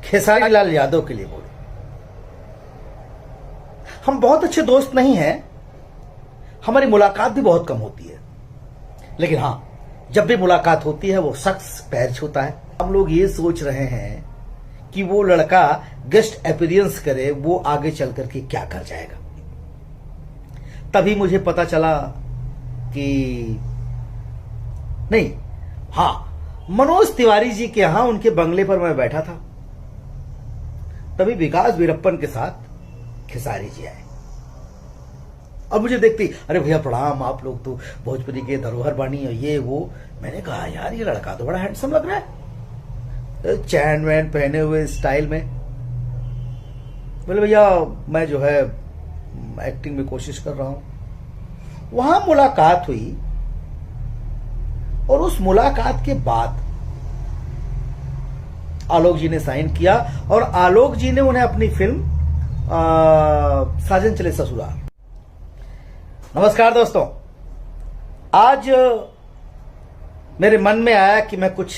खेसारी लाल यादव के लिए बोले, हम बहुत अच्छे दोस्त नहीं हैं, हमारी मुलाकात भी बहुत कम होती है, लेकिन हां, जब भी मुलाकात होती है वो शख्स पैर छूता है। हम लोग ये सोच रहे हैं कि वो लड़का गेस्ट अपीयरेंस करे, वो आगे चल करके क्या कर जाएगा। तभी मुझे पता चला कि नहीं, हां, मनोज तिवारी जी के यहां उनके बंगले पर मैं बैठा था, तभी विकास वीरप्पन के साथ खेसारी जी आए। अब मुझे देखती, अरे भैया प्रणाम, आप लोग तो भोजपुरी के धरोहर बानी और ये वो। मैंने कहा यार ये लड़का तो बड़ा हैंडसम लग रहा है, चैन वैन पहने हुए स्टाइल में। बोले भैया मैं जो है एक्टिंग में कोशिश कर रहा हूं। वहां मुलाकात हुई और उस मुलाकात के बाद आलोक जी ने साइन किया और आलोक जी ने उन्हें अपनी फिल्म साजन चले ससुराल। नमस्कार दोस्तों, आज मेरे मन में आया कि मैं कुछ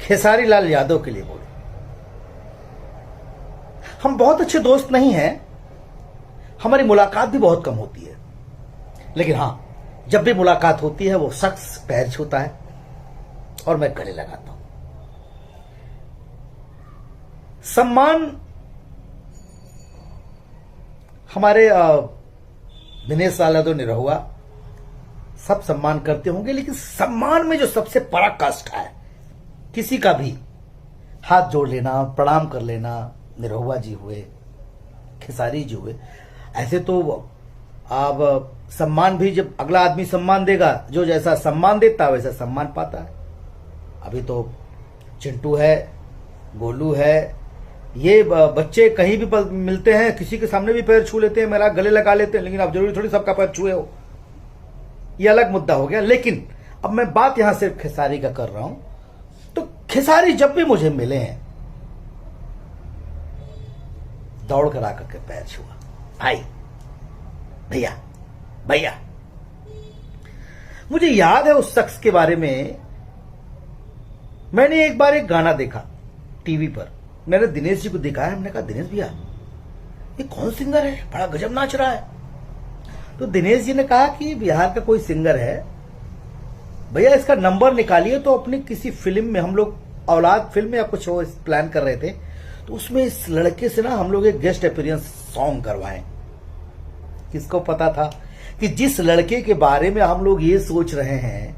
खेसारी लाल यादव के लिए बोलूं। हम बहुत अच्छे दोस्त नहीं हैं, हमारी मुलाकात भी बहुत कम होती है, लेकिन हां, जब भी मुलाकात होती है वो शख्स पैर छूता है और मैं गले लगाता हूं। सम्मान हमारे दिनेश यादव निरहुआ सब सम्मान करते होंगे, लेकिन सम्मान में जो सबसे पराकाष्ठा है, किसी का भी हाथ जोड़ लेना, प्रणाम कर लेना, निरहुआ जी हुए, खेसारी जी हुए, ऐसे तो अब सम्मान भी जब अगला आदमी सम्मान देगा, जो जैसा सम्मान देता है वैसा सम्मान पाता है। अभी तो चिंटू है, गोलू है, ये बच्चे कहीं भी मिलते हैं, किसी के सामने भी पैर छू लेते हैं, मेरा गले लगा लेते हैं, लेकिन अब जरूरी थोड़ी सबका पैर छुए हो, ये अलग मुद्दा हो गया। लेकिन अब मैं बात यहां सिर्फ खेसारी का कर रहा हूं। तो खेसारी जब भी मुझे मिले हैं, दौड़ कर आकर के पैर छुआ, भाई भैया भैया। मुझे याद है उस शख्स के बारे में, मैंने एक बार एक गाना देखा टीवी पर, मैंने दिनेश जी को दिखाया, हमने कहा दिनेश भैया ये कौन सिंगर है, बड़ा गजब नाच रहा है। तो दिनेश जी ने कहा कि बिहार का कोई सिंगर है भैया, इसका नंबर निकालिए। तो अपनी किसी फिल्म में, हम लोग औलाद फिल्म या कुछ हो प्लान कर रहे थे, तो उसमें इस लड़के से ना हम लोग एक गेस्ट अपीयरेंस सॉन्ग करवाएं। किसको पता था कि जिस लड़के के बारे में हम लोग ये सोच रहे हैं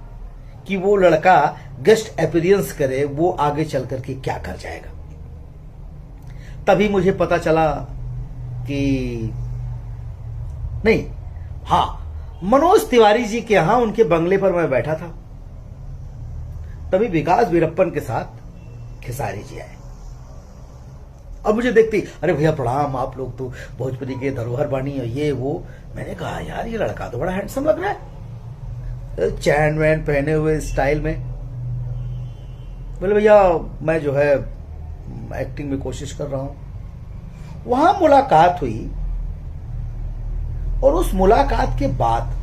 कि वो लड़का गेस्ट अपीयरेंस करे, वो आगे चल करके क्या कर जाएगा। तभी मुझे पता चला कि नहीं, हां, मनोज तिवारी जी के यहां उनके बंगले पर मैं बैठा था, तभी विकास वीरप्पन के साथ खेसारी जी आए। अब मुझे देखती, अरे भैया प्रणाम, आप लोग तो भोजपुरी के धरोहर बानी और ये वो। मैंने कहा यार ये लड़का तो बड़ा हैंडसम लग रहा है, चैन वैन पहने हुए स्टाइल में। बोले भैया मैं जो है एक्टिंग में कोशिश कर रहा हूं। वहां मुलाकात हुई और उस मुलाकात के बाद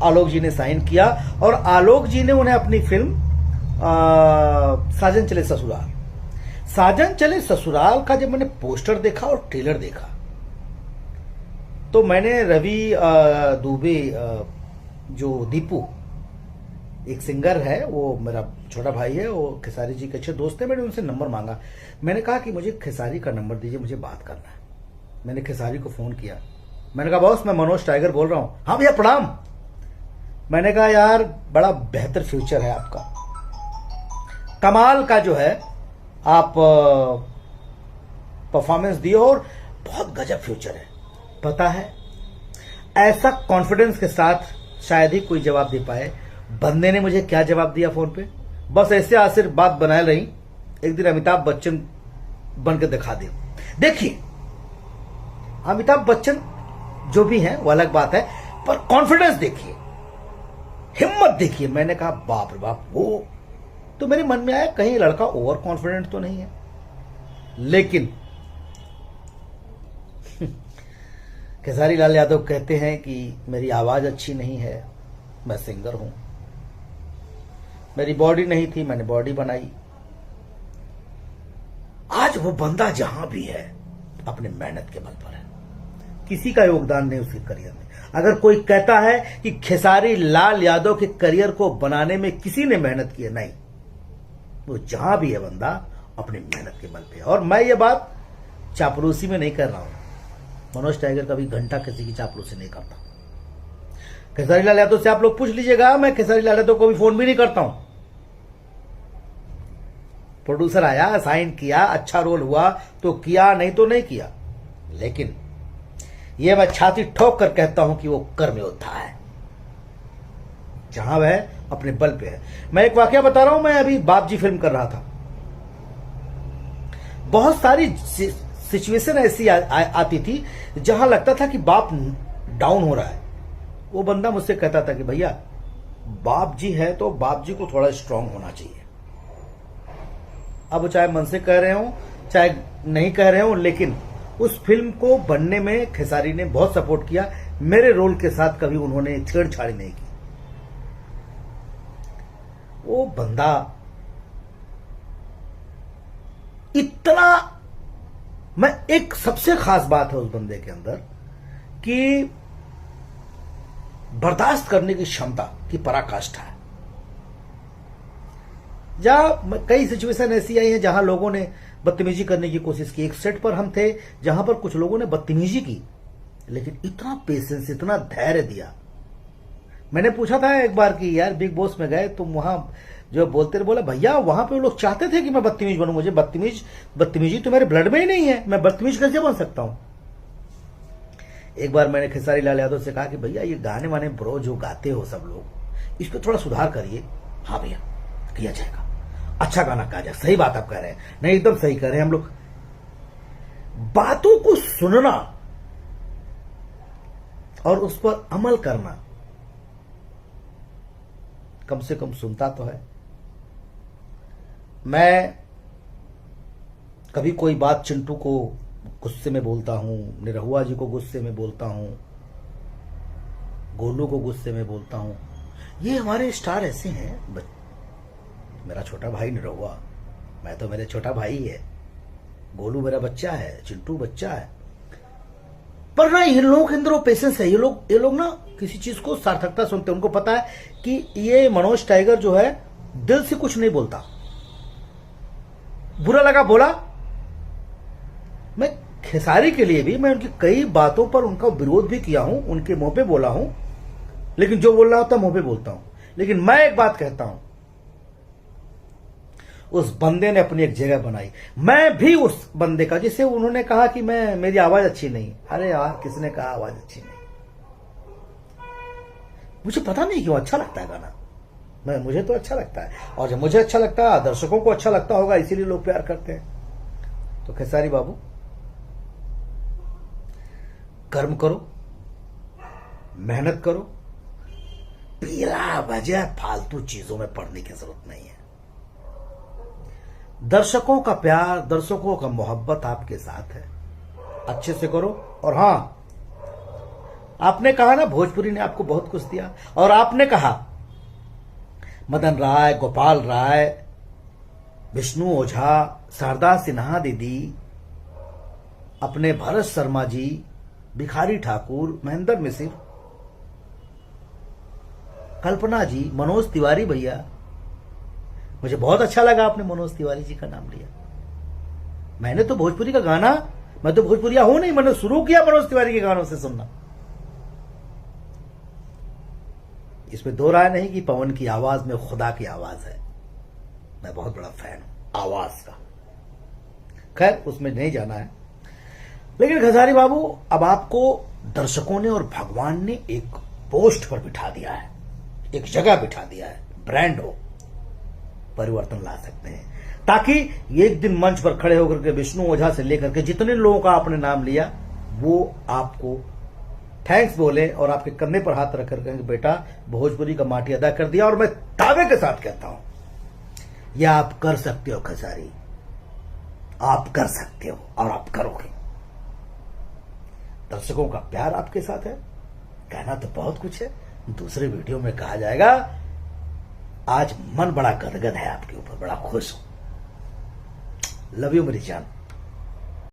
आलोक जी ने साइन किया और आलोक जी ने उन्हें अपनी फिल्म साजन चले ससुराल। साजन चले ससुराल का जब मैंने पोस्टर देखा और ट्रेलर देखा, तो मैंने रवि दुबे, जो दीपू एक सिंगर है, वो मेरा छोटा भाई है, वो खेसारी जी के अच्छे दोस्त है, मैंने उनसे नंबर मांगा। मैंने कहा कि मुझे खेसारी का नंबर दीजिए, मुझे बात करना है। मैंने खेसारी को फोन किया, मैंने कहा बॉस मैं मनोज टाइगर बोल रहा हूं। हाँ भैया प्रणाम। मैंने कहा यार बड़ा बेहतर फ्यूचर है आपका, कमाल का जो है आप परफॉर्मेंस दिए और बहुत गजब फ्यूचर है। पता है ऐसा कॉन्फिडेंस के साथ शायद ही कोई जवाब दे पाए। बंदे ने मुझे क्या जवाब दिया फोन पे, बस ऐसे आसिर बात बनाए रही, एक दिन अमिताभ बच्चन बन के दिखा दे। देखिए अमिताभ बच्चन जो भी हैं वो अलग बात है, पर कॉन्फिडेंस देखिए, हिम्मत देखिए। मैंने कहा बाप रे बाप, वो तो मेरे मन में आया कहीं लड़का ओवर कॉन्फिडेंट तो नहीं है। लेकिन खेसारी लाल यादव कहते हैं कि मेरी आवाज अच्छी नहीं है, मैं सिंगर हूं। मेरी बॉडी नहीं थी, मैंने बॉडी बनाई। आज वो बंदा जहां भी है अपने मेहनत के बल पर है, किसी का योगदान नहीं उसके करियर में। अगर कोई कहता है कि खेसारी लाल यादव के करियर को बनाने में किसी ने मेहनत की है, नहीं, वो जहां भी है बंदा अपनी मेहनत के बल पे। और मैं ये बात चापलूसी में नहीं कर रहा हूं। मनोज टाइगर कभी घंटा किसी की चापलूसी नहीं करता। खेसारी लाल यादव से आप लोग पूछ लीजिएगा, मैं खेसारी लाल यादव को भी फोन भी नहीं करता हूं। प्रोड्यूसर आया, साइन किया, अच्छा रोल हुआ तो किया, नहीं तो नहीं किया। लेकिन यह मैं छाती ठोक कर कहता हूं कि वो कर्म योद्धा है, जहां वह अपने बल पे है। मैं एक वाकया बता रहा हूं। मैं अभी बाप जी फिल्म कर रहा था। बहुत सारी सिचुएशन ऐसी आती थी जहां लगता था कि बाप डाउन हो रहा है। वो बंदा मुझसे कहता था कि भैया बाप जी है तो बाप जी को थोड़ा स्ट्रांग होना चाहिए। अब चाहे मन से कह रहे हो चाहे नहीं कह रहे हो, लेकिन उस फिल्म को बनने में खेसारी ने बहुत सपोर्ट किया। मेरे रोल के साथ कभी उन्होंने छेड़छाड़ी नहीं की। वो बंदा इतना, मैं एक सबसे खास बात है उस बंदे के अंदर कि बर्दाश्त करने की क्षमता की पराकाष्ठा है। जहां कई सिचुएशन ऐसी आई है जहां लोगों ने बदतमीजी करने की कोशिश की। एक सेट पर हम थे जहां पर कुछ लोगों ने बदतमीजी की, लेकिन इतना पेशेंस, इतना धैर्य दिया। मैंने पूछा था एक बार कि यार बिग बॉस में गए तुम, वहां जो बोलते रहे, बोला भैया वहां पे वो लोग चाहते थे कि मैं बदतमीज बनूं। मुझे बदतमीजी तो मेरे ब्लड में ही नहीं है, मैं बदतमीज कैसे बन सकता हूं। एक बार मैंने खेसारी लाल यादव से कहा कि भैया ये गाने वाने ब्रो जो गाते हो सब लोग, इस पे थोड़ा सुधार करिए। हाँ भैया किया जाएगा, अच्छा गाना कहा जाए। सही बात आप कह रहे हैं, नहीं एकदम सही कह रहे हैं। हम लोग बातों को सुनना और उस पर अमल करना, कम से कम सुनता तो है। मैं कभी कोई बात चिंटू को गुस्से में बोलता हूं, निरहुआ जी को गुस्से में बोलता हूं, गोलू को गुस्से में बोलता हूं। ये हमारे स्टार ऐसे हैं। मेरा छोटा भाई निरहुआ, मैं तो मेरे छोटा भाई है, गोलू मेरा बच्चा है, चिंटू बच्चा है। पर ना इन लोगों के अंदर वो पेशेंस है। ये लोग ना किसी चीज को सार्थकता सुनते हैं। उनको पता है कि ये मनोज टाइगर जो है दिल से कुछ नहीं बोलता। बुरा लगा बोला। मैं खेसारी के लिए भी मैं उनकी कई बातों पर उनका विरोध भी किया हूं, उनके मुंह पे बोला हूं, लेकिन जो बोल रहा होता मुंह पे बोलता हूं। लेकिन मैं एक बात कहता हूं, उस बंदे ने अपनी एक जगह बनाई। मैं भी उस बंदे का, जिसे उन्होंने कहा कि मेरी आवाज अच्छी नहीं। अरे यार किसने कहा आवाज अच्छी नहीं? मुझे पता नहीं क्यों अच्छा लगता है गाना। मुझे तो अच्छा लगता है, और जब मुझे अच्छा लगता है दर्शकों को अच्छा लगता होगा, इसीलिए लोग प्यार करते हैं। तो खेसारी बाबू कर्म करो, मेहनत करो, बिला वजह फालतू चीजों में पड़ने की जरूरत नहीं है। दर्शकों का प्यार, दर्शकों का मोहब्बत आपके साथ है, अच्छे से करो। और हां, आपने कहा ना भोजपुरी ने आपको बहुत कुछ दिया, और आपने कहा मदन राय, गोपाल राय, विष्णु ओझा, शारदा सिन्हा दीदी, अपने भरत शर्मा जी, भिखारी ठाकुर, महेंद्र मिसिर, कल्पना जी, मनोज तिवारी भैया। मुझे बहुत अच्छा लगा आपने मनोज तिवारी जी का नाम लिया। मैंने तो भोजपुरी का गाना, मैं तो भोजपुरिया हूं नहीं, मैंने शुरू किया मनोज तिवारी के गानों से सुनना। इसमें दो राय नहीं कि पवन की आवाज में खुदा की आवाज है। मैं बहुत बड़ा फैन हूं आवाज का। खैर उसमें नहीं जाना है। लेकिन खेसारी बाबू, अब आपको दर्शकों ने और भगवान ने एक पोस्ट पर बिठा दिया है, एक जगह बिठा दिया है। ब्रांड हो, परिवर्तन ला सकते हैं, ताकि एक दिन मंच पर खड़े होकर के विष्णु ओझा से लेकर के जितने लोगों का आपने नाम लिया, वो आपको थैंक्स बोले और आपके कंधे पर हाथ रखकर कहेंगे बेटा भोजपुरी का माटी अदा कर दिया। और मैं दावे के साथ कहता हूं, यह आप कर सकते हो खेसारी, आप कर सकते हो और आप करोगे। दर्शकों का प्यार आपके साथ है। कहना तो बहुत कुछ है, दूसरे वीडियो में कहा जाएगा आज मन बड़ा गदगद है आपके ऊपर, बड़ा खुश हूं। लव यू मेरी जान।